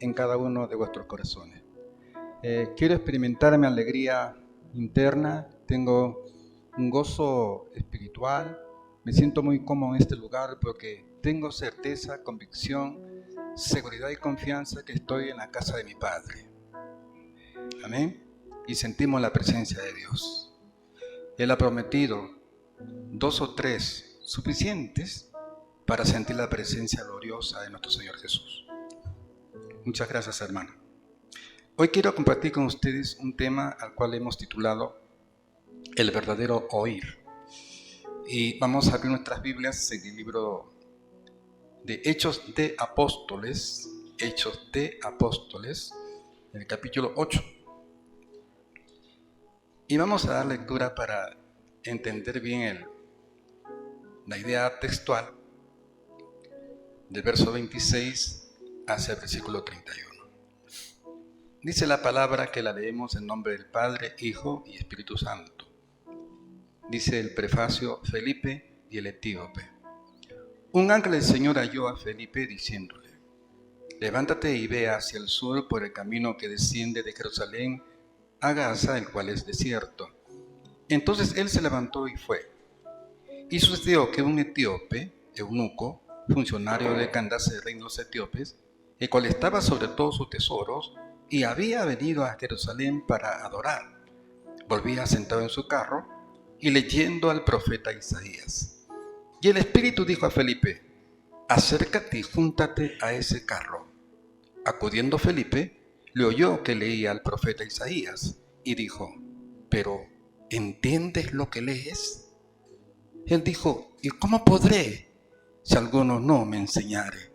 en cada uno de vuestros corazones. Quiero experimentar mi alegría interna, tengo un gozo espiritual, me siento muy cómodo en este lugar porque tengo certeza, convicción, seguridad y confianza que estoy en la casa de mi Padre. Amén. Y sentimos la presencia de Dios. Él ha prometido 2 o 3 suficientes para sentir la presencia gloriosa de nuestro Señor Jesús. Muchas gracias, hermano. Hoy quiero compartir con ustedes un tema al cual hemos titulado El verdadero oír. Y vamos a abrir nuestras Biblias en el libro de Hechos de Apóstoles, en el capítulo 8. Y vamos a dar lectura para entender bien la idea textual del verso 26 hacia el versículo 31. Dice la palabra que la leemos en nombre del Padre, Hijo y Espíritu Santo. Dice el prefacio: Felipe y el etíope. Un ángel del Señor halló a Felipe diciéndole: levántate y ve hacia el sur por el camino que desciende de Jerusalén a Gaza, el cual es desierto. Entonces él se levantó y fue. Y sucedió que un etíope, eunuco, funcionario de Candace, rey de los etíopes, el cual estaba sobre todos sus tesoros y había venido a Jerusalén para adorar, volvía sentado en su carro y leyendo al profeta Isaías. Y el Espíritu dijo a Felipe: acércate y júntate a ese carro. Acudiendo Felipe, le oyó que leía al profeta Isaías y dijo: ¿pero entiendes lo que lees? Él dijo: ¿y cómo podré si alguno no me enseñare?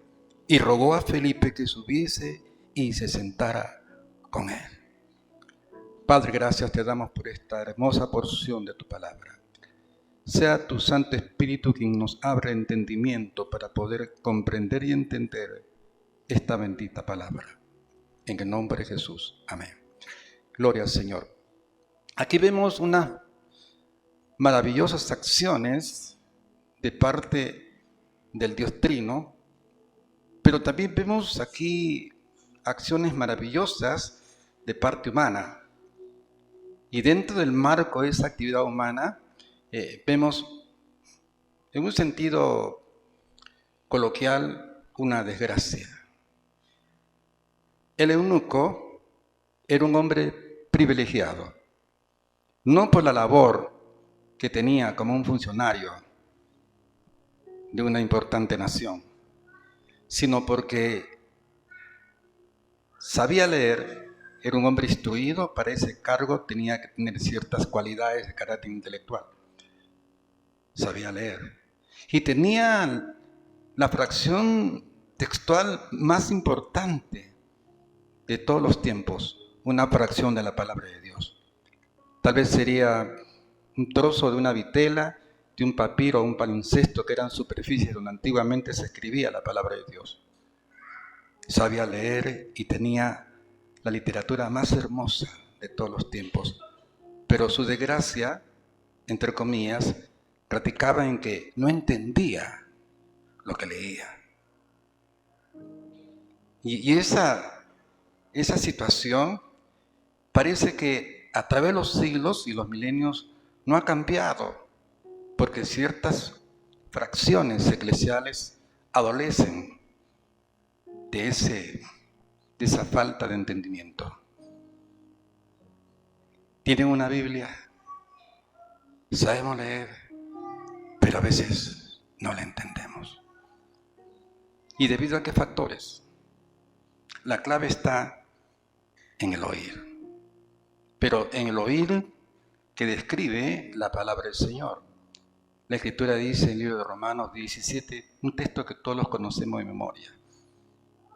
Y rogó a Felipe que subiese y se sentara con él. Padre, gracias te damos por esta hermosa porción de tu palabra. Sea tu Santo Espíritu quien nos abra entendimiento para poder comprender y entender esta bendita palabra. En el nombre de Jesús. Amén. Gloria al Señor. Aquí vemos unas maravillosas acciones de parte del Dios Trino, pero también vemos aquí acciones maravillosas de parte humana. Y dentro del marco de esa actividad humana, vemos en un sentido coloquial una desgracia. El eunuco era un hombre privilegiado, no por la labor que tenía como un funcionario de una importante nación, sino porque sabía leer, era un hombre instruido, para ese cargo tenía que tener ciertas cualidades de carácter intelectual. Sabía leer. Y tenía la fracción textual más importante de todos los tiempos, una fracción de la palabra de Dios. Tal vez sería un trozo de una vitela, de un papiro o un palincesto, que eran superficies donde antiguamente se escribía la palabra de Dios. Sabía leer y tenía la literatura más hermosa de todos los tiempos, pero su desgracia, entre comillas, radicaba en que no entendía lo que leía. Y esa situación parece que a través de los siglos y los milenios no ha cambiado, porque ciertas fracciones eclesiales adolecen de esa falta de entendimiento. Tienen una Biblia, sabemos leer, pero a veces no la entendemos. ¿Y debido a qué factores? La clave está en el oír, pero en el oír que describe la palabra del Señor. La Escritura dice en el libro de Romanos 17, un texto que todos los conocemos de memoria,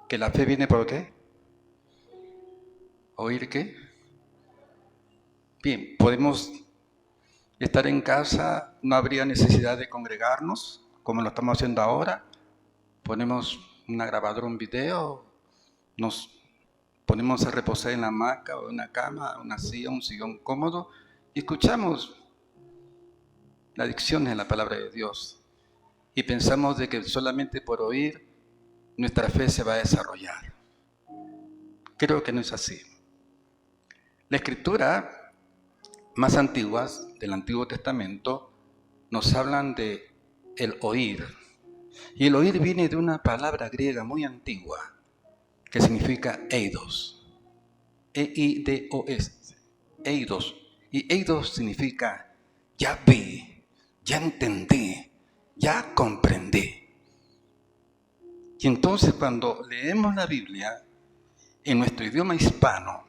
que la fe viene ¿por qué? ¿Oír qué? Bien, podemos estar en casa, no habría necesidad de congregarnos, como lo estamos haciendo ahora. Ponemos una grabadora, un video, nos ponemos a reposar en la hamaca o en una cama, una silla, un sillón cómodo y escuchamos la dicción de la palabra de Dios. Y pensamos de que solamente por oír nuestra fe se va a desarrollar. Creo que no es así. La escritura más antiguas del Antiguo Testamento nos hablan de el oír. Y el oír viene de una palabra griega muy antigua que significa eidos. E-I-D-O-S. Eidos. Y eidos significa ya vi, ya entendí, ya comprendí. Y entonces cuando leemos la Biblia en nuestro idioma hispano,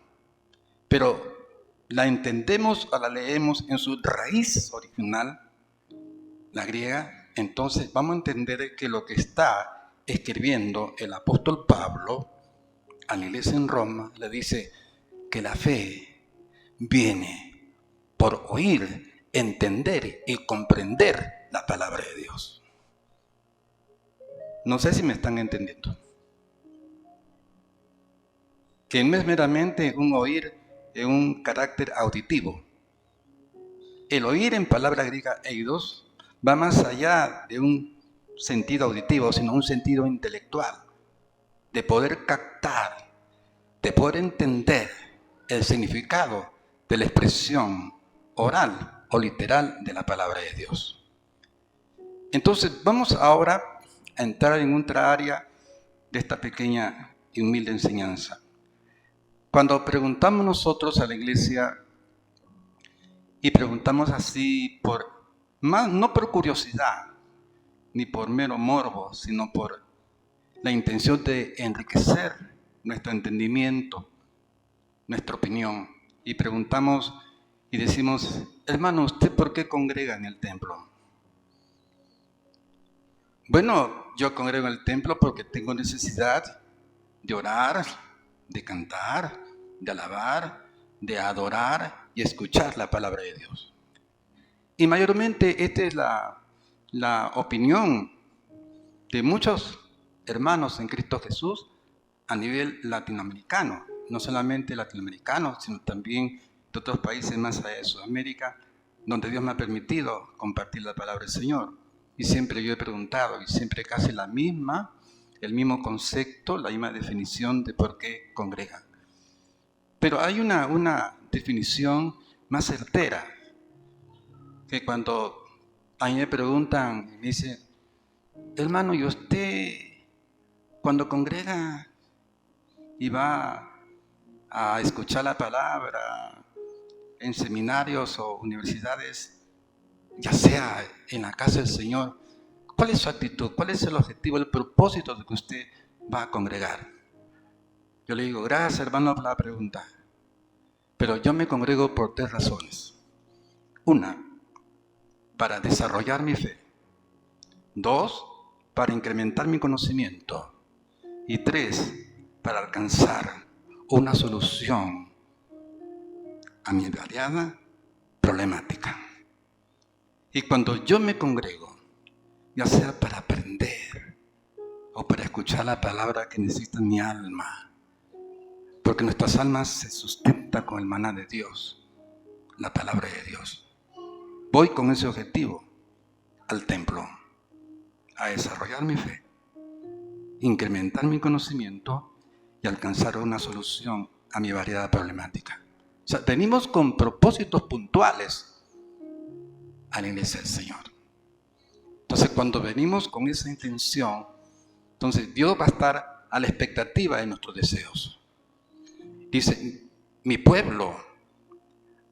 pero la entendemos o la leemos en su raíz original, la griega, entonces vamos a entender que lo que está escribiendo el apóstol Pablo a la iglesia en Roma, le dice que la fe viene por oír, entender y comprender la palabra de Dios. No sé si me están entendiendo. Que no es meramente un oír en un carácter auditivo. El oír en palabra griega eidos va más allá de un sentido auditivo, sino un sentido intelectual, de poder captar, de poder entender el significado de la expresión oral o literal de la palabra de Dios. Entonces vamos ahora a entrar en otra área de esta pequeña y humilde enseñanza. Cuando preguntamos nosotros a la iglesia y preguntamos así no por curiosidad, ni por mero morbo, sino por la intención de enriquecer nuestro entendimiento, nuestra opinión, y preguntamos y decimos, hermano, ¿usted por qué congrega en el templo? Bueno, yo congrego en el templo porque tengo necesidad de orar, de cantar, de alabar, de adorar y escuchar la palabra de Dios. Y mayormente esta es la opinión de muchos hermanos en Cristo Jesús a nivel latinoamericano. No solamente latinoamericano, sino también de otros países más allá de Sudamérica, donde Dios me ha permitido compartir la palabra del Señor. Y siempre yo he preguntado, y siempre casi el mismo concepto, la misma definición de por qué congregan. Pero hay una definición más certera, que cuando a mí me preguntan, me dicen, hermano, ¿y usted cuando congrega y va a escuchar la palabra en seminarios o universidades, ya sea en la casa del Señor, cuál es su actitud? ¿Cuál es el objetivo, el propósito de que usted va a congregar? Yo le digo, gracias hermano por la pregunta, pero yo me congrego por 3 razones. 1, para desarrollar mi fe. 2, para incrementar mi conocimiento. Y 3, para alcanzar una solución a mi variada problemática. Y cuando yo me congrego, ya sea para aprender o para escuchar la palabra que necesita mi alma, porque nuestras almas se sustentan con el maná de Dios, la palabra de Dios. Voy con ese objetivo al templo, a desarrollar mi fe, incrementar mi conocimiento y alcanzar una solución a mi variada problemática. O sea, venimos con propósitos puntuales a la iglesia del Señor. Entonces, cuando venimos con esa intención, entonces Dios va a estar a la expectativa de nuestros deseos. Dice, mi pueblo,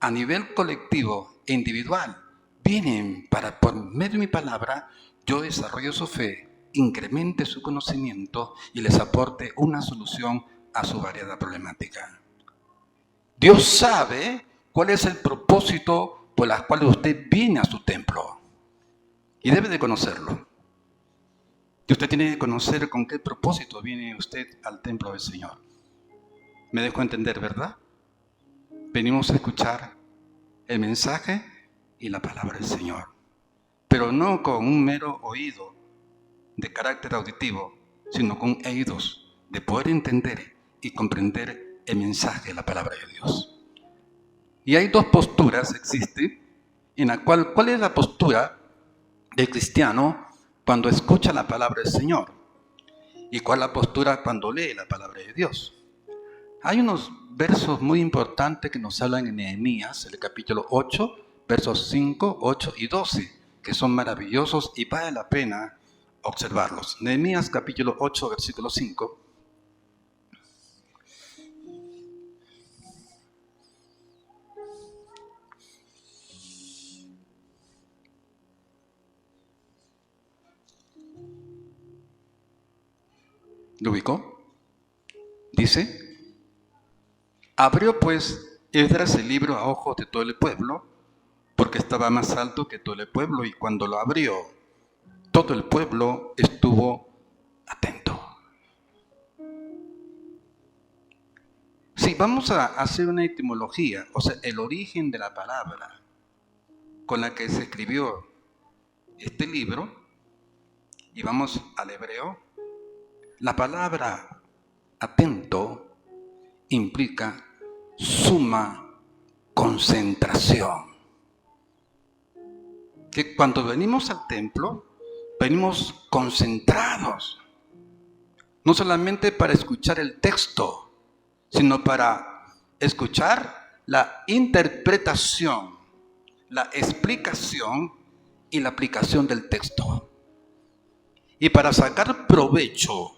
a nivel colectivo e individual, vienen para, por medio de mi palabra, yo desarrollo su fe, incremente su conocimiento y les aporte una solución a su variada problemática. Dios sabe cuál es el propósito por el cual usted viene a su templo. Y debe de conocerlo. Y usted tiene que conocer con qué propósito viene usted al templo del Señor. Me dejo entender, ¿verdad? Venimos a escuchar el mensaje y la palabra del Señor. Pero no con un mero oído de carácter auditivo, sino con oídos de poder entender y comprender el mensaje de la palabra de Dios. Y hay 2 posturas, existen, en la ¿cuál es la postura del cristiano cuando escucha la palabra del Señor? ¿Y cuál es la postura cuando lee la palabra de Dios? Hay unos versos muy importantes que nos hablan en Nehemías, el capítulo 8, versos 5, 8 y 12, que son maravillosos y vale la pena observarlos. Nehemías capítulo 8, versículo 5. ¿Lo ubicó? Dice: abrió pues Esdras el libro a ojos de todo el pueblo, porque estaba más alto que todo el pueblo, y cuando lo abrió, todo el pueblo estuvo atento. Sí, vamos a hacer una etimología, o sea, el origen de la palabra con la que se escribió este libro, y vamos al hebreo. La palabra atento implica suma concentración. Que cuando venimos al templo, venimos concentrados, no solamente para escuchar el texto, sino para escuchar la interpretación, la explicación y la aplicación del texto. Y para sacar provecho,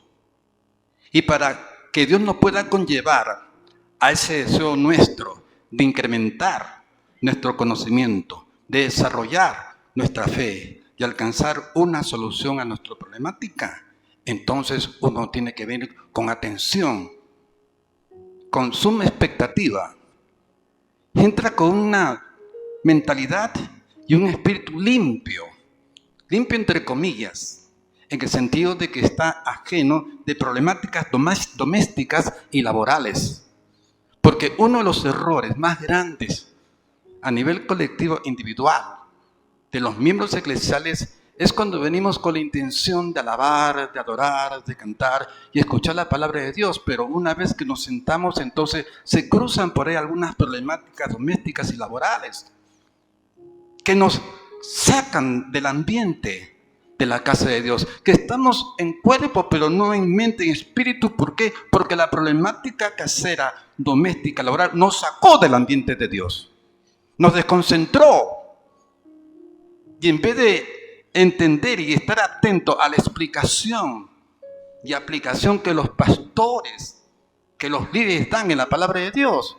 y para que Dios nos pueda conllevar a ese deseo nuestro de incrementar nuestro conocimiento, de desarrollar nuestra fe y alcanzar una solución a nuestra problemática, entonces uno tiene que venir con atención, con suma expectativa. Entra con una mentalidad y un espíritu limpio, limpio entre comillas, en el sentido de que está ajeno de problemáticas domésticas y laborales. Porque uno de los errores más grandes a nivel colectivo individual de los miembros eclesiales es cuando venimos con la intención de alabar, de adorar, de cantar y escuchar la palabra de Dios, pero una vez que nos sentamos, entonces se cruzan por ahí algunas problemáticas domésticas y laborales que nos sacan del ambiente de la casa de Dios, que estamos en cuerpo pero no en mente, en espíritu. ¿Por qué? Porque la problemática casera, doméstica, laboral, nos sacó del ambiente de Dios, nos desconcentró, y en vez de entender y estar atento a la explicación y aplicación que los pastores, que los líderes dan en la palabra de Dios,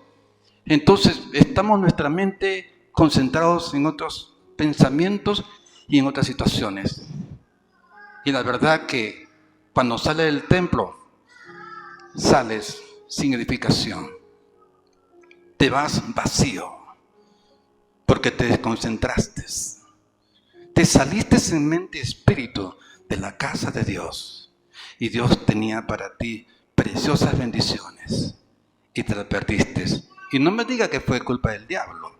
entonces estamos nuestra mente concentrados en otros pensamientos y en otras situaciones. Y la verdad que cuando sales del templo, sales sin edificación. Te vas vacío porque te desconcentraste. Te saliste en mente y espíritu de la casa de Dios. Y Dios tenía para ti preciosas bendiciones y te las perdiste. Y no me diga que fue culpa del diablo,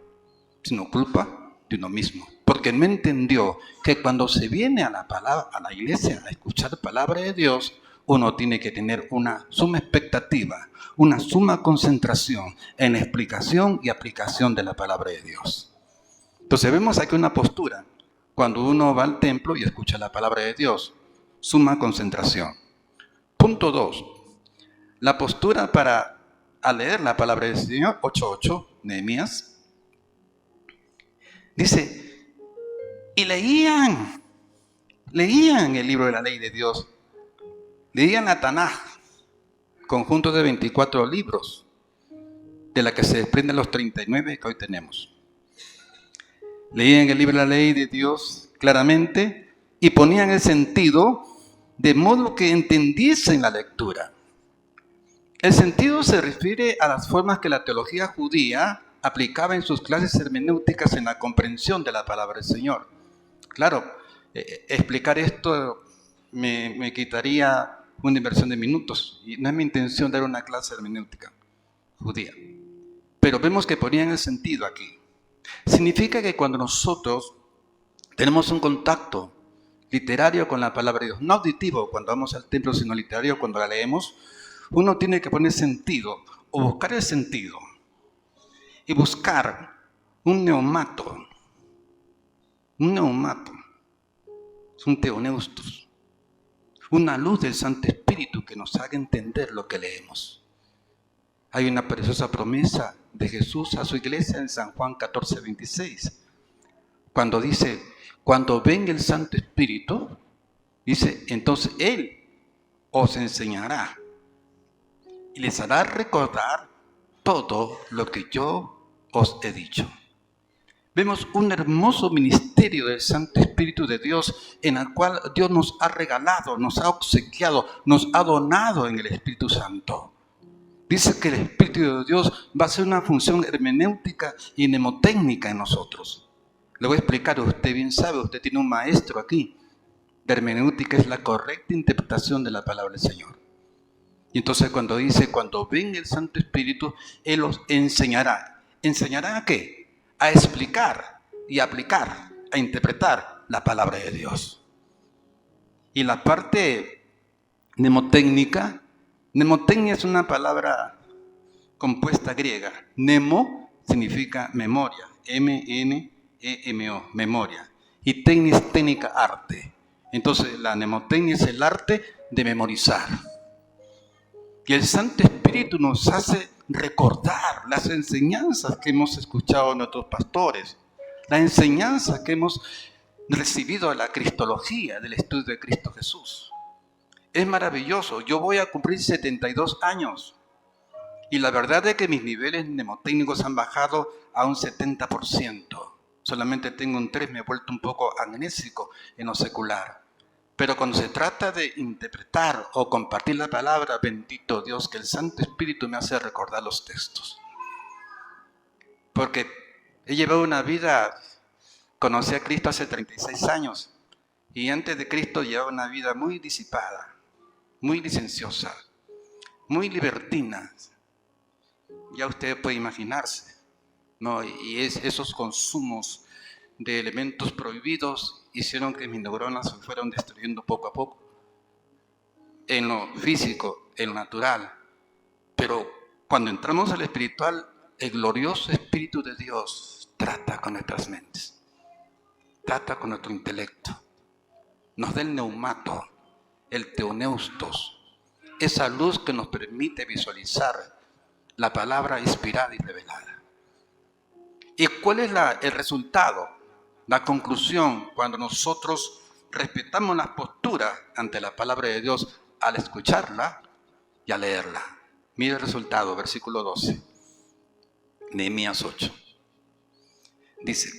sino culpa de uno mismo. Porque no entendió que cuando se viene a la palabra, a la iglesia, a escuchar palabra de Dios, uno tiene que tener una suma expectativa, una suma concentración en la explicación y aplicación de la palabra de Dios. Entonces vemos aquí una postura. Cuando uno va al templo y escucha la palabra de Dios, suma concentración. Punto 2. La postura para leer la palabra del Señor, 8:8, Nehemías. Dice, y leían el libro de la ley de Dios. Leían la Tanaj, conjunto de 24 libros, de la que se desprenden los 39 que hoy tenemos. Leían el libro de la ley de Dios claramente y ponían el sentido de modo que entendiesen la lectura. El sentido se refiere a las formas que la teología judía aplicaba en sus clases hermenéuticas en la comprensión de la palabra del Señor. Claro, explicar esto me quitaría una inversión de minutos y no es mi intención dar una clase hermenéutica judía. Pero vemos que ponían el sentido aquí. Significa que cuando nosotros tenemos un contacto literario con la palabra de Dios, no auditivo cuando vamos al templo, sino literario cuando la leemos, uno tiene que poner sentido o buscar el sentido y buscar un neumato, es un teoneustos, una luz del Santo Espíritu que nos haga entender lo que leemos. Hay una preciosa promesa de Jesús a su iglesia en San Juan 14:26. Cuando dice, cuando venga el Santo Espíritu, dice, entonces Él os enseñará y les hará recordar todo lo que yo os he dicho. Vemos un hermoso ministerio del Santo Espíritu de Dios en el cual Dios nos ha regalado, nos ha obsequiado, nos ha donado en el Espíritu Santo. Dice que el Espíritu de Dios va a hacer una función hermenéutica y mnemotécnica en nosotros. Le voy a explicar, usted bien sabe, usted tiene un maestro aquí. La hermenéutica es la correcta interpretación de la palabra del Señor. Y entonces cuando dice, cuando venga el Santo Espíritu, Él os enseñará. ¿Enseñará a qué? A explicar y aplicar, a interpretar la palabra de Dios. Y la parte mnemotécnica, mnemotecnia es una palabra compuesta griega. Mnemo significa memoria, M-N-E-M-O, memoria. Y tecnia es técnica, arte. Entonces la mnemotecnia es el arte de memorizar. Y el Santo Espíritu nos hace recordar las enseñanzas que hemos escuchado de nuestros pastores, las enseñanzas que hemos recibido de la cristología, del estudio de Cristo Jesús. Es maravilloso. Yo voy a cumplir 72 años y la verdad es que mis niveles mnemotécnicos han bajado a un 70%. Solamente tengo un 3, me he vuelto un poco amnésico en lo secular. Pero cuando se trata de interpretar o compartir la palabra, bendito Dios, que el Santo Espíritu me hace recordar los textos. Porque he llevado una vida, conocí a Cristo hace 36 años y antes de Cristo llevaba una vida muy disipada, muy licenciosa, muy libertina. Ya usted puede imaginarse, ¿no? Y esos consumos de elementos prohibidos hicieron que mis neuronas se fueran destruyendo poco a poco, en lo físico, en lo natural. Pero cuando entramos al espiritual, el glorioso Espíritu de Dios trata con nuestras mentes, trata con nuestro intelecto, nos da el neumato, el teoneustos, esa luz que nos permite visualizar la palabra inspirada y revelada. ¿Y cuál es el resultado? La conclusión, cuando nosotros respetamos las posturas ante la palabra de Dios al escucharla y al leerla. Mire el resultado, versículo 12, Nehemías 8. Dice,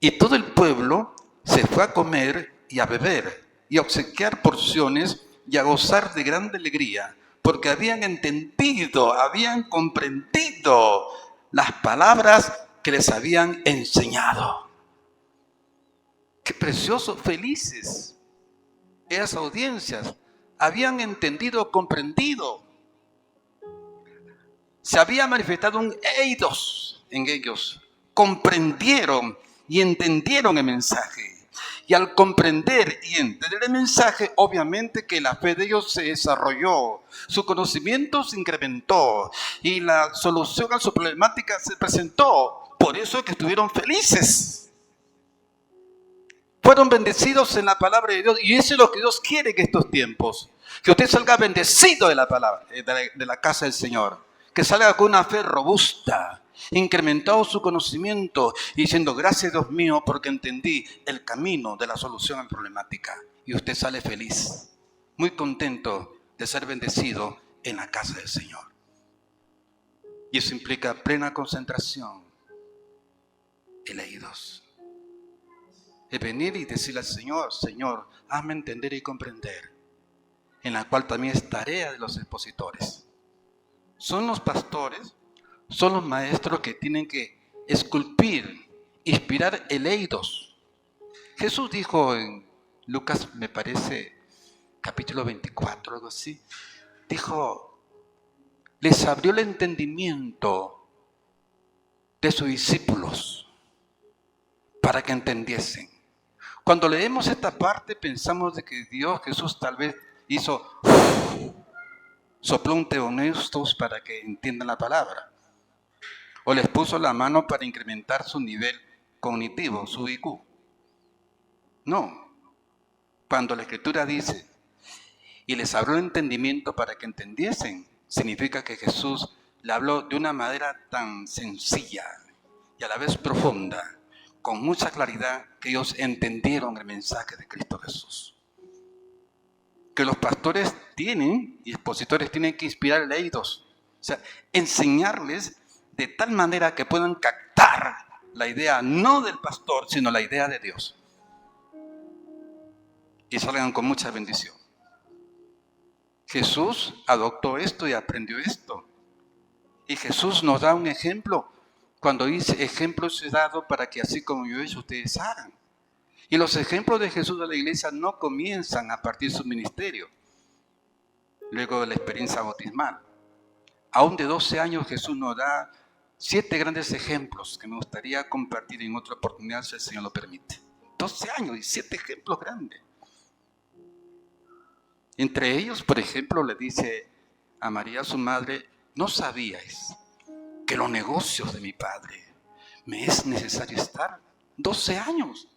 y todo el pueblo se fue a comer y a beber y a obsequiar porciones y a gozar de grande alegría, porque habían entendido, habían comprendido las palabras que les habían enseñado. Qué precioso, felices. Esas audiencias habían entendido, comprendido. Se había manifestado un eidos en ellos. Comprendieron y entendieron el mensaje. Y al comprender y entender el mensaje, obviamente que la fe de ellos se desarrolló, su conocimiento se incrementó y la solución a su problemática se presentó. Por eso es que estuvieron felices. Fueron bendecidos en la palabra de Dios y eso es lo que Dios quiere en estos tiempos. Que usted salga bendecido de la palabra, de la casa del Señor. Que salga con una fe robusta, incrementado su conocimiento y diciendo, gracias Dios mío porque entendí el camino de la solución a la problemática. Y usted sale feliz, muy contento de ser bendecido en la casa del Señor. Y eso implica plena concentración y leídos. Es venir y decirle al Señor, Señor, hazme entender y comprender, en la cual también es tarea de los expositores. Son los pastores, son los maestros que tienen que esculpir, inspirar el eidos. Jesús dijo en Lucas, me parece, capítulo 24, algo así, dijo, les abrió el entendimiento de sus discípulos para que entendiesen. Cuando leemos esta parte pensamos de que Dios, Jesús tal vez sopló un teoneustos para que entiendan la palabra. O les puso la mano para incrementar su nivel cognitivo, su IQ. No. Cuando la Escritura dice, y les abrió el entendimiento para que entendiesen, significa que Jesús le habló de una manera tan sencilla y a la vez profunda, con mucha claridad, que ellos entendieron el mensaje de Cristo Jesús. Que los pastores tienen y expositores tienen que inspirar a ellos, o sea, enseñarles de tal manera que puedan captar la idea no del pastor, sino la idea de Dios. Y salgan con mucha bendición. Jesús adoptó esto y aprendió esto. Y Jesús nos da un ejemplo cuando dice: ejemplos he dado para que así como yo he hecho, ustedes hagan. Y los ejemplos de Jesús de la iglesia no comienzan a partir de su ministerio, luego de la experiencia bautismal. Aún de 12 años Jesús nos da 7 grandes ejemplos que me gustaría compartir en otra oportunidad, si el Señor lo permite. 12 años y 7 ejemplos grandes. Entre ellos, por ejemplo, le dice a María, su madre: ¿no sabíais que los negocios de mi padre me es necesario estar 12 años?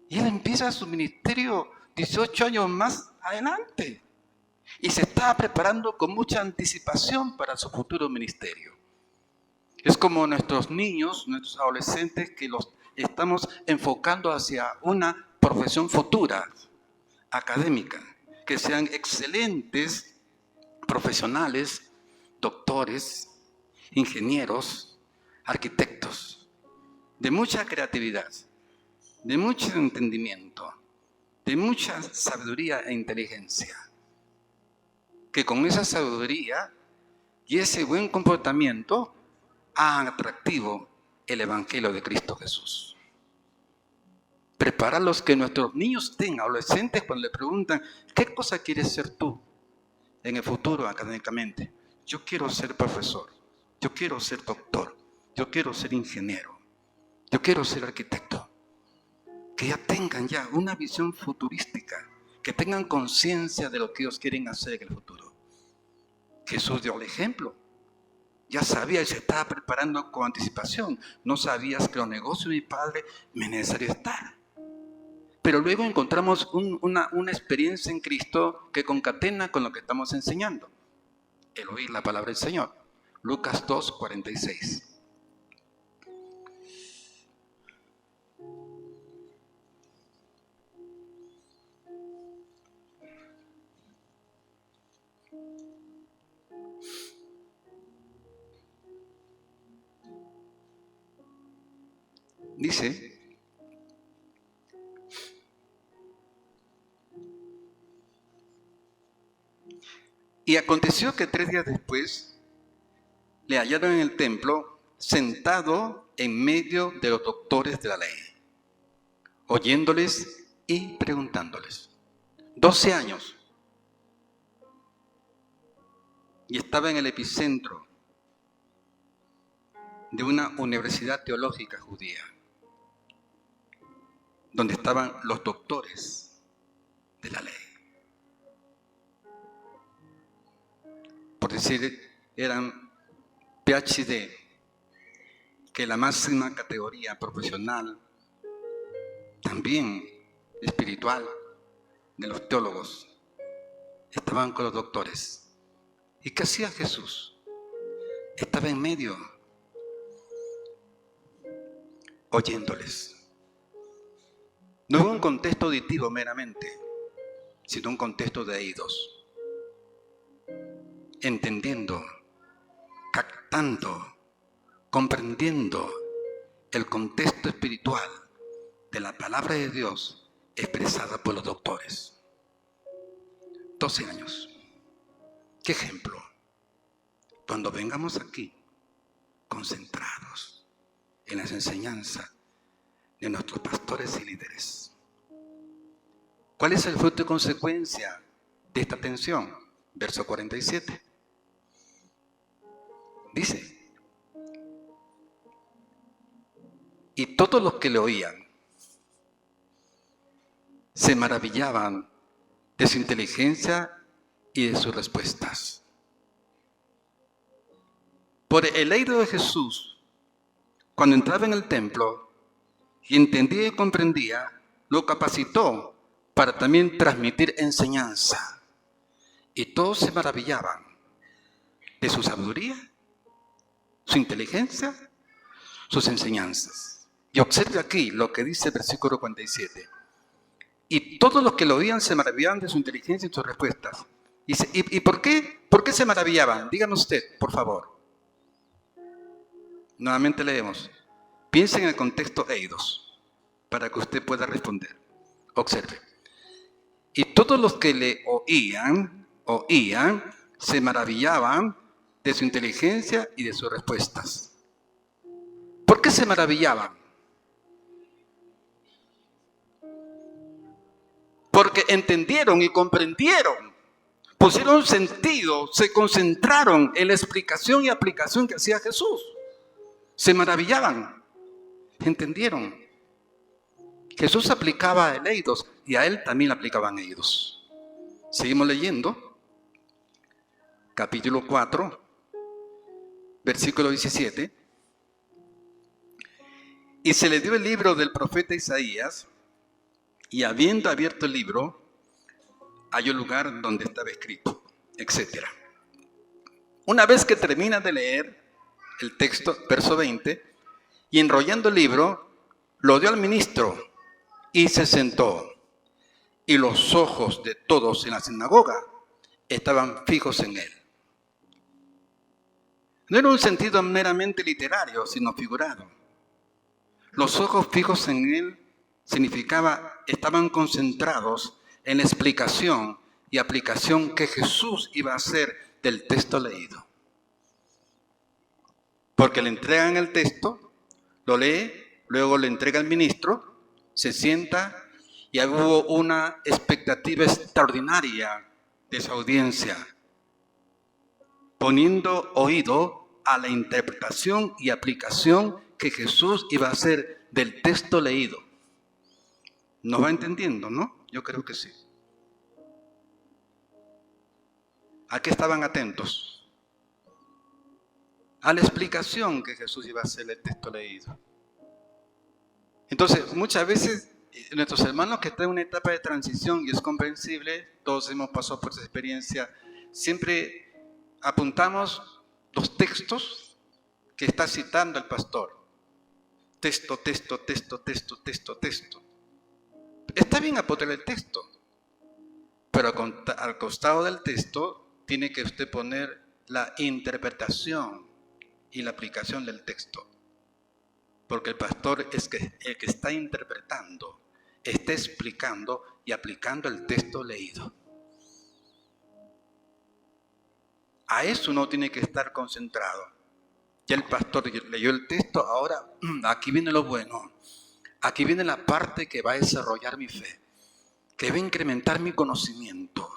Y él empieza su ministerio 18 años más adelante. Y se está preparando con mucha anticipación para su futuro ministerio. Es como nuestros niños, nuestros adolescentes, que los estamos enfocando hacia una profesión futura, académica, que sean excelentes profesionales, doctores, ingenieros, arquitectos, de mucha creatividad, de mucho entendimiento, de mucha sabiduría e inteligencia. Que con esa sabiduría y ese buen comportamiento hagan atractivo el Evangelio de Cristo Jesús. Prepararlos, que nuestros niños tengan, adolescentes, cuando le preguntan: ¿qué cosa quieres ser tú en el futuro académicamente? Yo quiero ser profesor, yo quiero ser doctor, yo quiero ser ingeniero, yo quiero ser arquitecto. Que ya tengan ya una visión futurística, que tengan conciencia de lo que ellos quieren hacer en el futuro. Jesús dio el ejemplo. Ya sabía y se estaba preparando con anticipación. No sabías que los negocios de mi padre me es necesario estar. Pero luego encontramos una experiencia en Cristo que concatena con lo que estamos enseñando. El oír la palabra del Señor. Lucas 2:46. Dice: y aconteció que 3 días después le hallaron en el templo sentado en medio de los doctores de la ley, oyéndoles y preguntándoles. 12 años. Y estaba en el epicentro de una universidad teológica judía, donde estaban los doctores de la ley. Por decir, eran PhD, que es la máxima categoría profesional, también espiritual, de los teólogos. Estaban con los doctores. ¿Y qué hacía Jesús? Estaba en medio, oyéndoles. No en un contexto auditivo meramente, sino un contexto de oídos. Entendiendo, captando, comprendiendo el contexto espiritual de la palabra de Dios expresada por los doctores. 12 años. ¿Qué ejemplo? Cuando vengamos aquí, concentrados en las enseñanzas de nuestros pastores y líderes. ¿Cuál es el fruto y consecuencia de esta atención? Verso 47. Dice: y todos los que le oían se maravillaban de su inteligencia y de sus respuestas. Por el oído de Jesús, cuando entraba en el templo y entendía y comprendía, lo capacitó para también transmitir enseñanza. Y todos se maravillaban es su sabiduría, su inteligencia, sus enseñanzas. Y observe aquí lo que dice el versículo 47. Y todos los que lo oían se maravillaban de su inteligencia y sus respuestas. Dice, ¿y por qué? ¿Por qué se maravillaban? Dígame usted, por favor. Nuevamente leemos. Piense en el contexto eidos, para que usted pueda responder. Observe. Y todos los que le oían, se maravillaban de su inteligencia y de sus respuestas. ¿Por qué se maravillaban? Porque entendieron y comprendieron, pusieron sentido, se concentraron en la explicación y aplicación que hacía Jesús. Se maravillaban, entendieron. Jesús aplicaba el eidos y a él también aplicaban eidos. Seguimos leyendo, capítulo 4, versículo 17. Y se le dio el libro del profeta Isaías, y habiendo abierto el libro, halló el lugar donde estaba escrito, etc. Una vez que termina de leer el texto, verso 20, y enrollando el libro, lo dio al ministro y se sentó. Y los ojos de todos en la sinagoga estaban fijos en él. No era un sentido meramente literario, sino figurado. Los ojos fijos en él significaba, estaban concentrados en la explicación y aplicación que Jesús iba a hacer del texto leído. Porque le entregan el texto, lo lee, luego le entrega al ministro, se sienta y hubo una expectativa extraordinaria de su audiencia, poniendo oído a la interpretación y aplicación que Jesús iba a hacer del texto leído. ¿Nos va entendiendo, no? Yo creo que sí. ¿A qué estaban atentos? A la explicación que Jesús iba a hacer del texto leído. Entonces, muchas veces nuestros hermanos que están en una etapa de transición, y es comprensible, todos hemos pasado por esa experiencia, siempre apuntamos los textos que está citando el pastor. Texto. Está bien apuntar el texto, pero al costado del texto tiene que usted poner la interpretación y la aplicación del texto. Porque el pastor es el que está interpretando, está explicando y aplicando el texto leído. A eso uno tiene que estar concentrado. Ya el pastor leyó el texto, ahora aquí viene lo bueno. Aquí viene la parte que va a desarrollar mi fe, que va a incrementar mi conocimiento,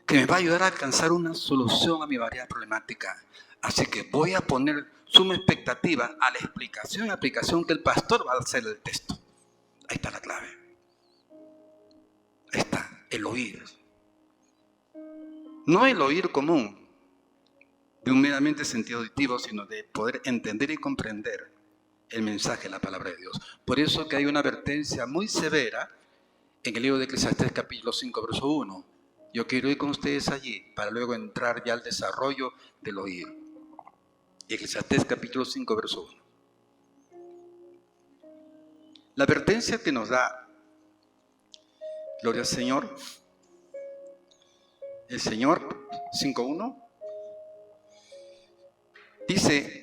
que me va a ayudar a alcanzar una solución a mi variedad problemática. Así que voy a poner suma expectativa a la explicación y aplicación que el pastor va a hacer del texto. Ahí está la clave. Ahí está, el oír. No el oír común, de un meramente sentido auditivo, sino de poder entender y comprender el mensaje de la palabra de Dios. Por eso que hay una advertencia muy severa en el libro de Eclesiastés capítulo 5, verso 1. Yo quiero ir con ustedes allí para luego entrar ya al desarrollo del oír. Eclesiastés capítulo 5, verso 1. La advertencia que nos da, gloria al Señor, el Señor 5.1, dice: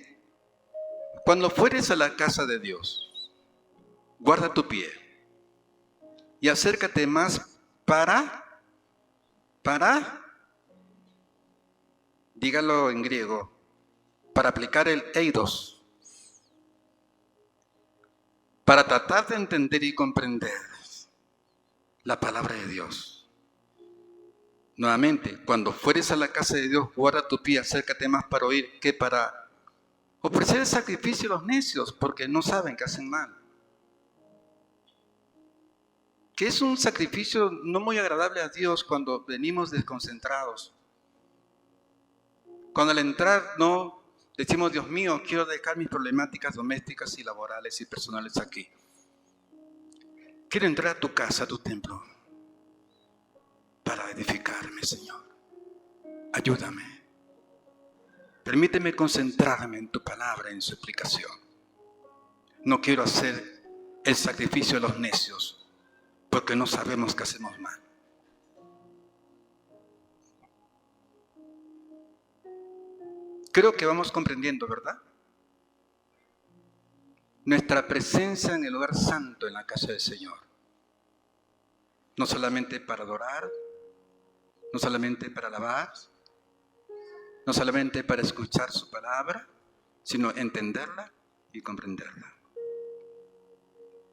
cuando fueres a la casa de Dios, guarda tu pie y acércate más para, dígalo en griego, para aplicar el eidos, para tratar de entender y comprender la palabra de Dios. Nuevamente, cuando fueres a la casa de Dios, guarda tu pie, acércate más para oír que para ofrecer el sacrificio a los necios, porque no saben que hacen mal. Que es un sacrificio no muy agradable a Dios cuando venimos desconcentrados. Cuando al entrar no decimos: Dios mío, quiero dejar mis problemáticas domésticas y laborales y personales aquí. Quiero entrar a tu casa, a tu templo, para edificarme, Señor. Ayúdame. Permíteme concentrarme en tu palabra, en su explicación. No quiero hacer el sacrificio de los necios, porque no sabemos que hacemos mal. Creo que vamos comprendiendo, ¿verdad? Nuestra presencia en el lugar santo, en la casa del Señor. No solamente para adorar, no solamente para alabar, no solamente para escuchar su palabra, sino entenderla y comprenderla.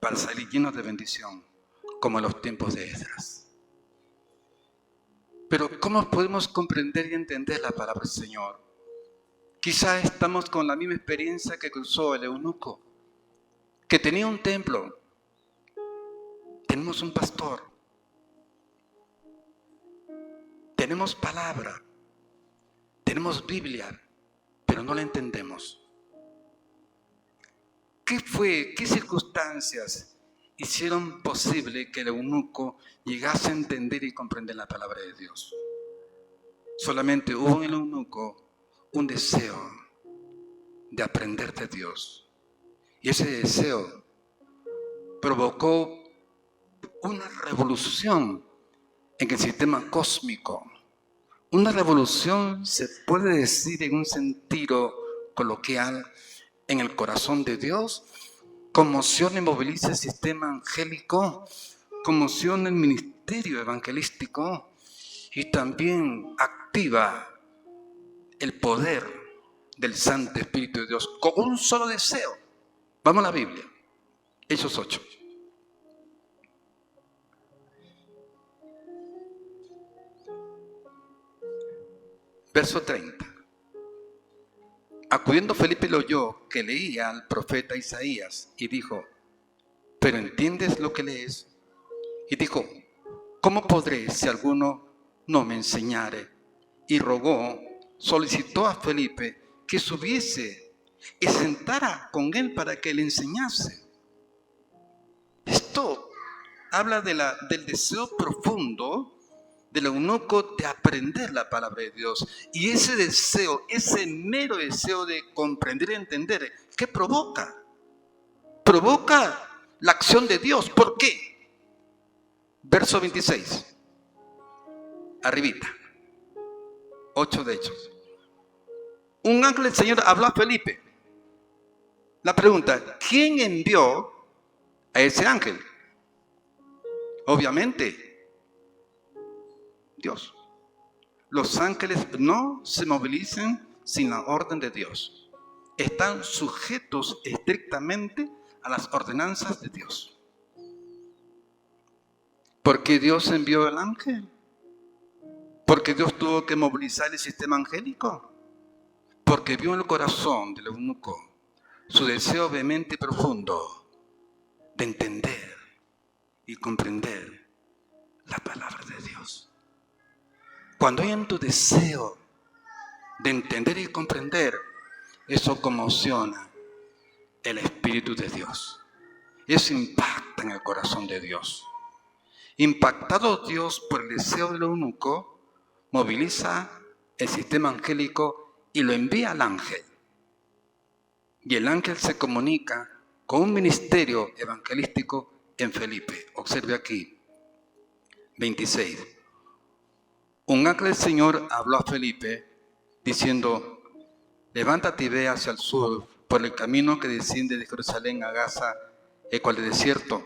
Para salir llenos de bendición, como en los tiempos de Esdras. Pero ¿cómo podemos comprender y entender la palabra del Señor? Quizá estamos con la misma experiencia que cruzó el eunuco, que tenía un templo, tenemos un pastor, tenemos palabra, tenemos Biblia, pero no la entendemos. ¿Qué circunstancias hicieron posible que el eunuco llegase a entender y comprender la palabra de Dios? Solamente hubo en el eunuco un deseo de aprender de Dios. Y ese deseo provocó una revolución en el sistema cósmico. Una revolución, se puede decir en un sentido coloquial, en el corazón de Dios. Conmociona y moviliza el sistema angélico, conmociona el ministerio evangelístico y también activa el poder del Santo Espíritu de Dios con un solo deseo. Vamos a la Biblia, Hechos 8. Verso 30. Acudiendo Felipe lo oyó que leía al profeta Isaías y dijo, ¿pero entiendes lo que lees? Y dijo, ¿cómo podré si alguno no me enseñare? Y rogó, solicitó a Felipe que subiese y sentara con él para que le enseñase. Esto habla del deseo profundo del eunuco de aprender la palabra de Dios. Y ese deseo, ese mero deseo de comprender y entender, ¿qué provoca? Provoca la acción de Dios. ¿Por qué? Verso 26. Arribita. 8 de Hechos. Un ángel del Señor habló a Felipe. La pregunta, ¿quién envió a ese ángel? Obviamente, Dios. Los ángeles no se movilizan sin la orden de Dios. Están sujetos estrictamente a las ordenanzas de Dios. ¿Por qué Dios envió al ángel? ¿Porque Dios tuvo que movilizar el sistema angélico? Porque vio en el corazón del eunuco su deseo vehemente y profundo de entender y comprender la palabra de Dios. Cuando hay en tu deseo de entender y comprender, eso conmociona el Espíritu de Dios. Eso impacta en el corazón de Dios. Impactado Dios por el deseo del eunuco, moviliza el sistema angélico y lo envía al ángel. Y el ángel se comunica con un ministerio evangelístico en Felipe. Observe aquí, 26. Un ángel del Señor habló a Felipe diciendo, levántate y ve hacia el sur por el camino que desciende de Jerusalén a Gaza, el cual es desierto.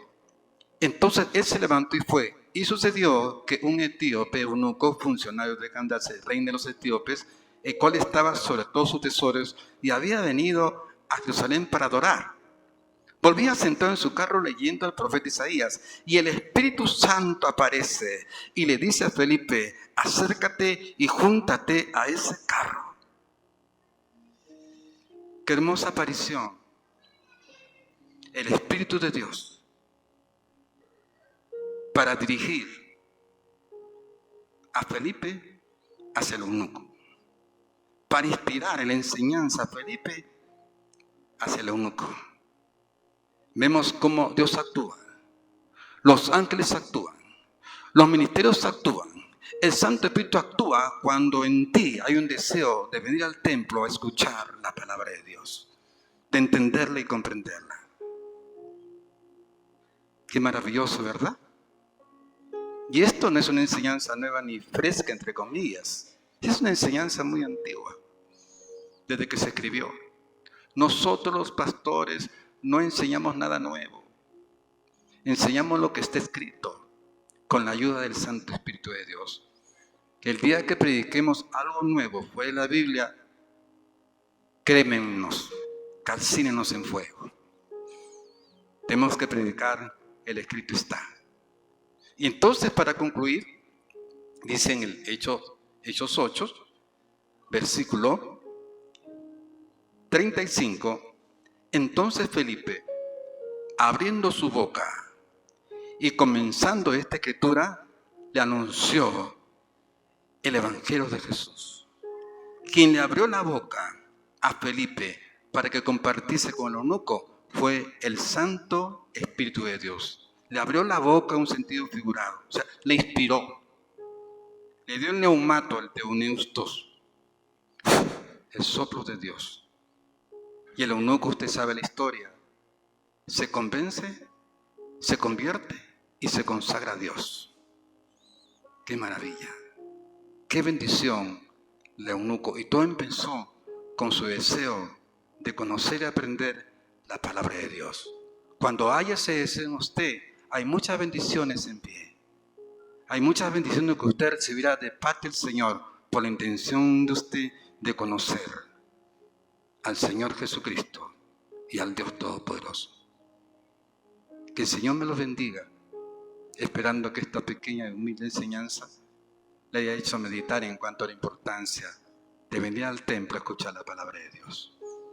Entonces él se levantó y fue. Y sucedió que un etíope, eunuco, funcionario de Candace, rey de los etíopes, el cual estaba sobre todos sus tesoros y había venido a Jerusalén para adorar, volvía sentado en su carro leyendo al profeta Isaías, y el Espíritu Santo aparece y le dice a Felipe, acércate y júntate a ese carro. Qué hermosa aparición. El Espíritu de Dios para dirigir a Felipe hacia el eunuco, para inspirar en la enseñanza a Felipe hacia el eunuco. Vemos cómo Dios actúa, los ángeles actúan, los ministerios actúan, El Santo Espíritu actúa cuando en ti hay un deseo de venir al templo a escuchar la palabra de Dios, de entenderla y comprenderla. Qué maravilloso, ¿verdad? Y esto no es una enseñanza nueva ni fresca, entre comillas. Es una enseñanza muy antigua, desde que se escribió. Nosotros los pastores no enseñamos nada nuevo. Enseñamos lo que está escrito con la ayuda del Santo Espíritu de Dios. Que el día que prediquemos algo nuevo fuera de la Biblia, crémennos, calcínenos en fuego. Tenemos que predicar, el escrito está. Y entonces, para concluir, dice en el Hechos 8, versículo 35, entonces Felipe, abriendo su boca y comenzando esta escritura, le anunció el Evangelio de Jesús. Quien le abrió la boca a Felipe para que compartiese con el eunuco fue el Santo Espíritu de Dios. Le abrió la boca en un sentido figurado, o sea, le inspiró. Le dio el neumato, el teoneustos, el soplo de Dios. Y el eunuco, usted sabe la historia, se convence, se convierte y se consagra a Dios. ¡Qué maravilla! ¡Qué bendición! El eunuco. Y todo empezó con su deseo de conocer y aprender la palabra de Dios. Cuando haya ese deseo en usted, hay muchas bendiciones en pie. Hay muchas bendiciones que usted recibirá de parte del Señor por la intención de usted de conocer al Señor Jesucristo y al Dios Todopoderoso. Que el Señor me los bendiga, esperando que esta pequeña y humilde enseñanza le haya hecho meditar en cuanto a la importancia de venir al templo a escuchar la palabra de Dios.